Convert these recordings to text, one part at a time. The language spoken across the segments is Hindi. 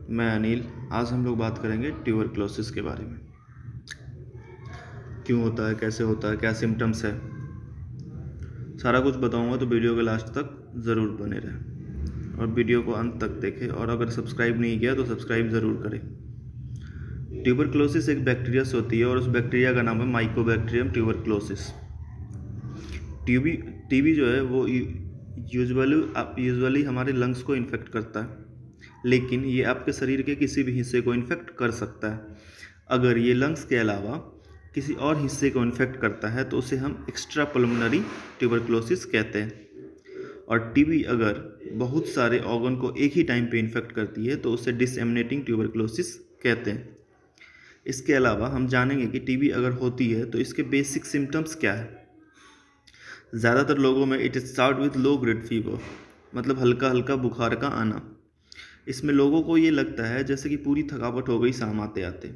मैं अनिल। आज हम लोग बात करेंगे ट्यूबरक्लोसिस के बारे में। क्यों होता है, कैसे होता है, क्या सिम्टम्स है, सारा कुछ बताऊंगा, तो वीडियो के लास्ट तक ज़रूर बने रहें और वीडियो को अंत तक देखें। और अगर सब्सक्राइब नहीं किया तो सब्सक्राइब ज़रूर करें। ट्यूबरक्लोसिस एक बैक्टीरिया से होती है और उस बैक्टीरिया का नाम है माइकोबैक्टीरियम ट्यूबरक्लोसिस। टीबी टीबी जो है वो यूजुअली हमारे लंग्स को इन्फेक्ट करता है, लेकिन ये आपके शरीर के किसी भी हिस्से को इन्फेक्ट कर सकता है। अगर ये लंग्स के अलावा किसी और हिस्से को इन्फेक्ट करता है तो उसे हम एक्स्ट्रा पल्मोनरी ट्यूबरक्लोसिस कहते हैं। और टीबी अगर बहुत सारे ऑर्गन को एक ही टाइम पे इन्फेक्ट करती है तो उसे डिसएमिनेटिंग ट्यूबरक्लोसिस कहते हैं। इसके अलावा हम जानेंगे कि टीबी अगर होती है तो इसके बेसिक सिम्टम्स क्या है। ज़्यादातर लोगों में it start with low grade fever, मतलब हल्का हल्का बुखार का आना। इसमें लोगों को ये लगता है जैसे कि पूरी थकावट हो गई शाम आते आते,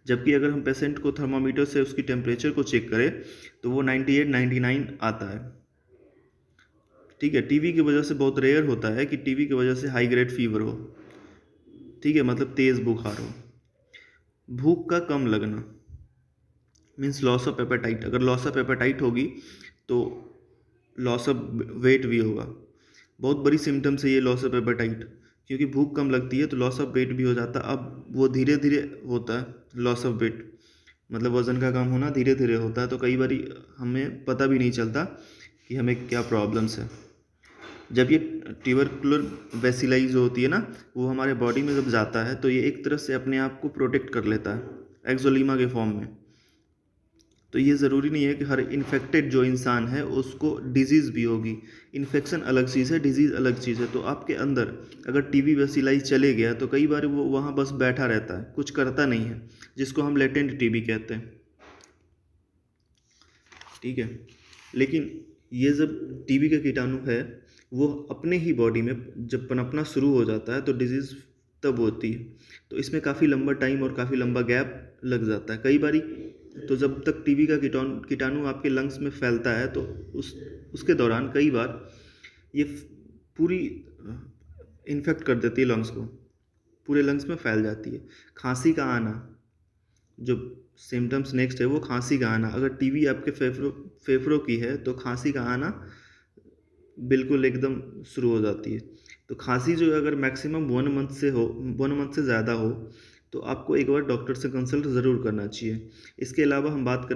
जबकि अगर हम पेशेंट को थर्मामीटर से उसकी टेम्परेचर को चेक करें तो वो 98 99 आता है। ठीक है, टीबी की वजह से बहुत रेयर होता है कि टीबी की वजह से हाई ग्रेड फीवर हो। ठीक है, मतलब तेज़ बुखार हो। भूख का कम लगना मीन्स लॉस ऑफ एपेटाइट। अगर लॉस ऑफ एपेटाइट होगी तो लॉस ऑफ वेट भी होगा। बहुत बड़ी सिम्टम्स है ये लॉस ऑफ एपेटाइट, क्योंकि भूख कम लगती है तो लॉस ऑफ वेट भी हो जाता है। अब वो धीरे धीरे होता है लॉस ऑफ वेट, मतलब वज़न का कम होना धीरे धीरे होता है, तो कई बार हमें पता भी नहीं चलता कि हमें क्या प्रॉब्लम्स है। जब ये ट्यूबरकुलर बेसिलाई जो होती है ना, वो हमारे बॉडी में जब जाता है तो ये एक तरह से अपने आप को प्रोटेक्ट कर लेता है एक्सोलीमा के फॉर्म में। तो ये ज़रूरी नहीं है कि हर इन्फेक्टेड जो इंसान है उसको डिजीज़ भी होगी। इन्फेक्शन अलग चीज़ है, डिजीज़ अलग चीज़ है। तो आपके अंदर अगर टीबी बेसिलाई चले गया तो कई बार वो वहाँ बस बैठा रहता है, कुछ करता नहीं है, जिसको हम लेटेंट टीबी कहते हैं। ठीक है, लेकिन ये जब टीबी का कीटाणु है वो अपने ही बॉडी में जब पनपना शुरू हो जाता है तो डिजीज़ तब होती है। तो इसमें काफ़ी लंबा टाइम और काफ़ी लंबा गैप लग जाता है कई बारी। तो जब तक टीबी का कीटाणु आपके लंग्स में फैलता है तो उसके दौरान कई बार ये पूरी इन्फेक्ट कर देती है लंग्स को, पूरे लंग्स में फैल जाती है। खांसी का आना, जो सिम्टम्स नेक्स्ट है वो खांसी का आना। अगर टीबी आपके फेफड़ों की है तो खांसी का आना बिल्कुल एकदम शुरू हो जाती है। तो खांसी जो अगर मैक्सिमम 1 मंथ से हो, 1 मंथ से ज़्यादा हो, तो आपको एक बार डॉक्टर से कंसल्ट ज़रूर करना चाहिए। इसके अलावा हम बात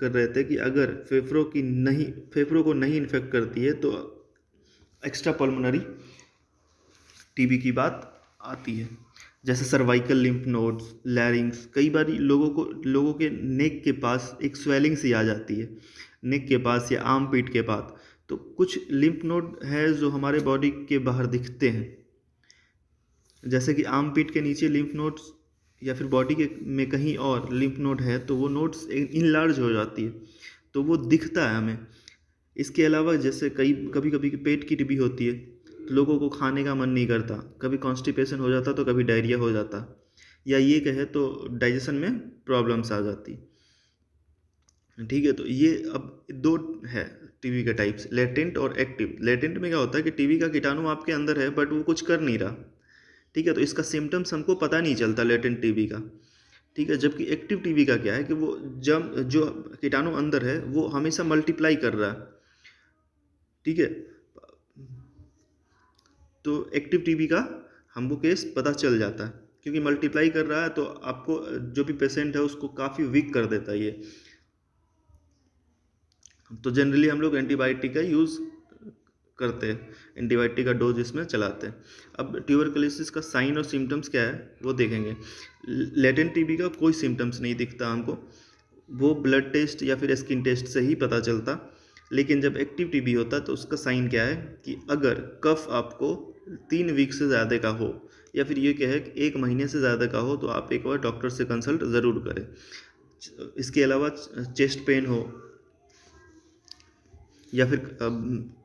कर रहे थे कि अगर फेफड़ों को नहीं इन्फेक्ट करती है तो एक्स्ट्रा पल्मोनरी टीबी की बात आती है, जैसे सर्वाइकल लिम्फ नोड्स, लैरिंग्स। कई बार लोगों के नेक के पास एक स्वेलिंग सी आ जाती है, नेक के पास या आर्म पीट के पास। तो कुछ लिम्फ नोड है जो हमारे बॉडी के बाहर दिखते हैं, जैसे कि आर्म पीट के नीचे लिम्फ नोड्स या फिर बॉडी के में कहीं और लिम्फ नोड है तो वो नोड्स इनलार्ज हो जाती है, तो वो दिखता है हमें। इसके अलावा जैसे कभी कभी पेट की टीबी होती है तो लोगों को खाने का मन नहीं करता, कभी कॉन्स्टिपेशन हो जाता तो कभी डायरिया हो जाता, या ये कहे तो डाइजेशन में प्रॉब्लम्स आ जाती। ठीक है, तो ये अब दो है टीबी के टाइप्स, लेटेंट और एक्टिव। लेटेंट में क्या होता है कि टीबी का कीटाणु आपके अंदर है बट वो कुछ कर नहीं रहा। ठीक है, तो इसका सिम्टम्स हमको पता नहीं चलता लेटेंट टीबी का। ठीक है, जबकि एक्टिव टीबी का क्या है कि वो जब जो कीटाणु अंदर है वो हमेशा मल्टीप्लाई कर रहा है। ठीक है, तो एक्टिव टीबी का हमको केस पता चल जाता है, क्योंकि मल्टीप्लाई कर रहा है तो आपको जो भी पेशेंट है उसको काफ़ी वीक कर देता है ये। तो जनरली हम लोग एंटीबायोटिक का यूज़ करते हैं, एंटीबायोटिक का डोज इसमें चलाते हैं। अब ट्यूबरकुलोसिस का साइन और सिम्टम्स क्या है वो देखेंगे। लेटेंट टीबी का कोई सिम्टम्स नहीं दिखता हमको, वो ब्लड टेस्ट या फिर स्किन टेस्ट से ही पता चलता। लेकिन जब एक्टिव टीबी होता है तो उसका साइन क्या है कि अगर कफ आपको 3 वीक से ज़्यादा का हो या फिर ये कहे कि 1 महीने से ज़्यादा का हो तो आप एक बार डॉक्टर से कंसल्ट ज़रूर करें। इसके अलावा चेस्ट पेन हो या फिर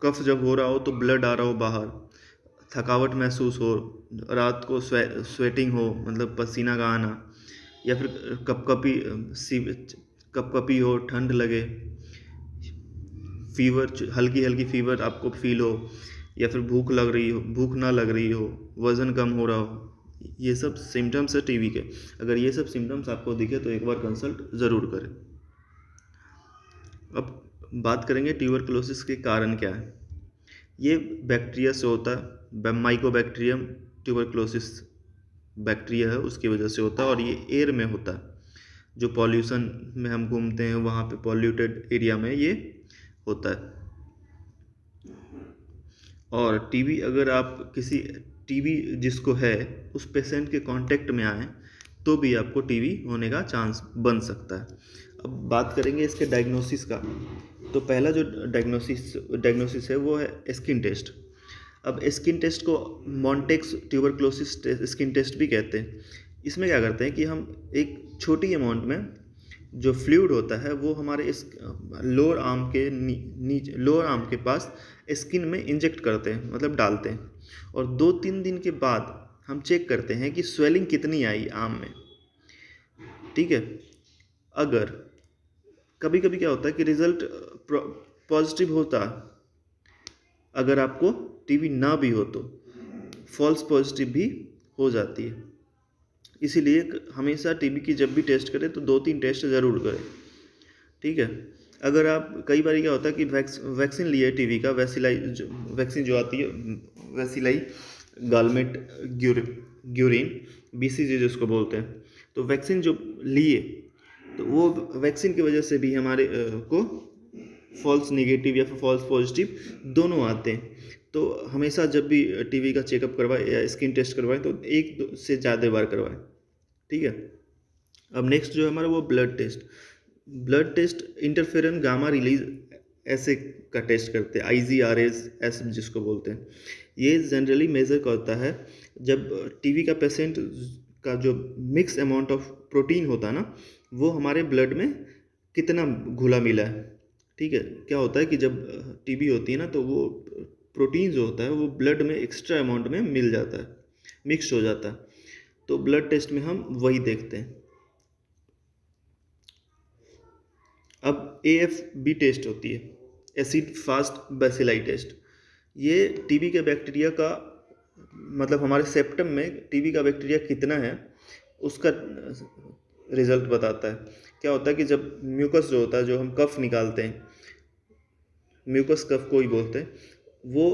कफ जब हो रहा हो तो ब्लड आ रहा हो बाहर, थकावट महसूस हो, रात को स्वेटिंग हो मतलब पसीना का आना, या फिर कपकपी हो, ठंड लगे, फीवर, हल्की हल्की फीवर आपको फील हो, या फिर भूख ना लग रही हो, वज़न कम हो रहा हो, ये सब सिम्टम्स है टीबी के। अगर ये सब सिम्टम्स आपको दिखे तो एक बार कंसल्ट ज़रूर करें। अब बात करेंगे ट्यूबरकुलोसिस के कारण क्या है। ये बैक्टीरिया से होता है, माइकोबैक्टीरियम ट्यूबरकुलोसिस बैक्टीरिया है, उसकी वजह से होता है, और ये एयर में होता है। जो पॉल्यूशन में हम घूमते हैं वहाँ पे पॉल्यूटेड एरिया में ये होता है। और टीबी अगर आप किसी टीबी जिसको है उस पेशेंट के कांटेक्ट में आए तो भी आपको टीबी होने का चांस बन सकता है। अब बात करेंगे इसके डायग्नोसिस का। तो पहला जो डायग्नोसिस है वो है स्किन टेस्ट। अब स्किन टेस्ट को मॉन्टेक्स ट्यूबरकुलोसिस स्किन टेस्ट भी कहते हैं। इसमें क्या करते हैं कि हम एक छोटी अमाउंट में जो फ्लूइड होता है वो हमारे इस लोअर आर्म के नीचे लोअर आर्म के पास स्किन में इंजेक्ट करते हैं, मतलब डालते हैं, और 2-3 दिन के बाद हम चेक करते हैं कि स्वेलिंग कितनी आई आर्म में। ठीक है। अगर कभी कभी क्या होता है कि रिजल्ट पॉजिटिव होता, अगर आपको टीबी ना भी हो तो फॉल्स पॉजिटिव भी हो जाती है। इसीलिए हमेशा टीबी की जब भी टेस्ट करें तो 2-3 टेस्ट ज़रूर करें। ठीक है। अगर आप कई बार क्या होता है कि वैक्सीन लिए टीबी का, वैक्सीन जो आती है वैसिलाई गालमेट ग्यूरिन BCG जिसको बोलते हैं, तो वैक्सीन जो लिए तो वो वैक्सीन की वजह से भी हमारे को फॉल्स नेगेटिव या फिर फॉल्स पॉजिटिव दोनों आते हैं। तो हमेशा जब भी टीबी का चेकअप करवाएं या स्किन टेस्ट करवाएं तो 1 से ज़्यादा बार करवाएं। ठीक है। अब नेक्स्ट जो है हमारा वो blood test interferon gamma release ऐसे का टेस्ट करते हैं, IGRS जिसको बोलते हैं। ये जनरली मेजर करता है जब टीबी का पेशेंट का जो मिक्स अमाउंट ऑफ प्रोटीन होता है ना, वो हमारे ब्लड में कितना घुला मिला है। ठीक है। क्या होता है कि जब टीबी होती है ना तो वो प्रोटीन जो होता है वो ब्लड में एक्स्ट्रा अमाउंट में मिल जाता है, मिक्स हो जाता है। तो ब्लड टेस्ट में हम वही देखते हैं। अब AFB टेस्ट होती है, एसिड फास्ट बैसिलाई टेस्ट। ये टीबी के बैक्टीरिया का, मतलब हमारे सेप्टम में टीबी का बैक्टीरिया कितना है उसका रिजल्ट बताता है। क्या होता है कि जब म्यूकस जो होता है, जो हम कफ निकालते हैं, म्यूकस कफ को ही बोलते हैं, वो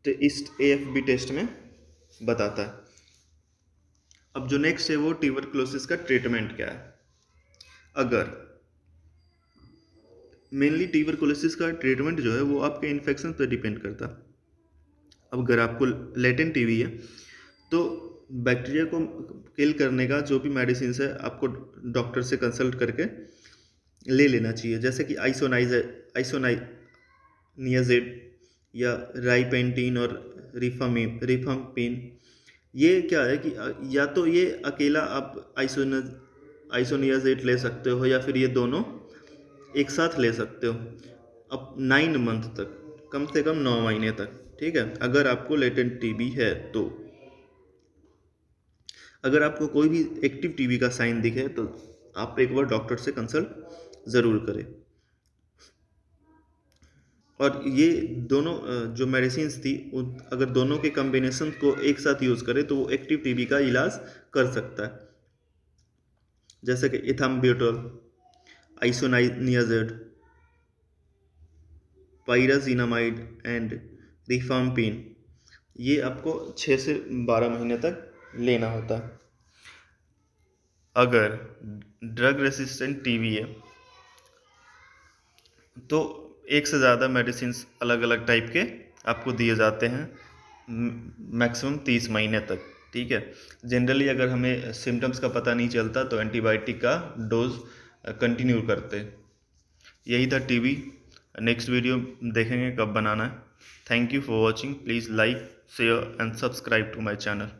इस AFB टेस्ट में बताता है। अब जो नेक्स्ट है वो ट्यूबरकुलोसिस का ट्रीटमेंट क्या है। अगर मेनली ट्यूबरकुलोसिस का ट्रीटमेंट जो है वो आपके इन्फेक्शन पर डिपेंड करता है। अब अगर आपको लेटेंट टीबी है तो बैक्टीरिया को किल करने का जो भी मेडिसिन है आपको डॉक्टर से कंसल्ट करके ले लेना चाहिए, जैसे कि आइसोनाइज़ेड या राइपेंटीन और रिफाम्पिन। ये क्या है कि या तो ये अकेला आप आइसोनियाजेड ले सकते हो या फिर ये दोनों एक साथ ले सकते हो अब 9 मंथ तक, कम से कम 9 महीने तक। ठीक है। अगर आपको लेटेंट टीबी है तो अगर आपको कोई भी एक्टिव टीबी का साइन दिखे तो आप एक बार डॉक्टर से कंसल्ट ज़रूर करें। और ये दोनों जो मेडिसिन्स थी अगर दोनों के कम्बिनेशन को एक साथ यूज़ करें तो वो एक्टिव टीबी का इलाज कर सकता है, जैसे कि इथाम्ब्यूटोल, आइसोनियाजेड, पाइराजीनामाइड एंड रिफाम्पिन। ये आपको 6 से 12 महीने तक लेना होता है। अगर ड्रग रेसिस्टेंट टीबी है तो एक से ज़्यादा मेडिसिन अलग अलग टाइप के आपको दिए जाते हैं मैक्सिमम 30 महीने तक। ठीक है। जनरली अगर हमें सिम्टम्स का पता नहीं चलता तो एंटीबायोटिक का डोज कंटिन्यू करते हैं। यही था टीबी। नेक्स्ट वीडियो देखेंगे कब बनाना है। Thank you for watching. Please like, share and subscribe to my channel.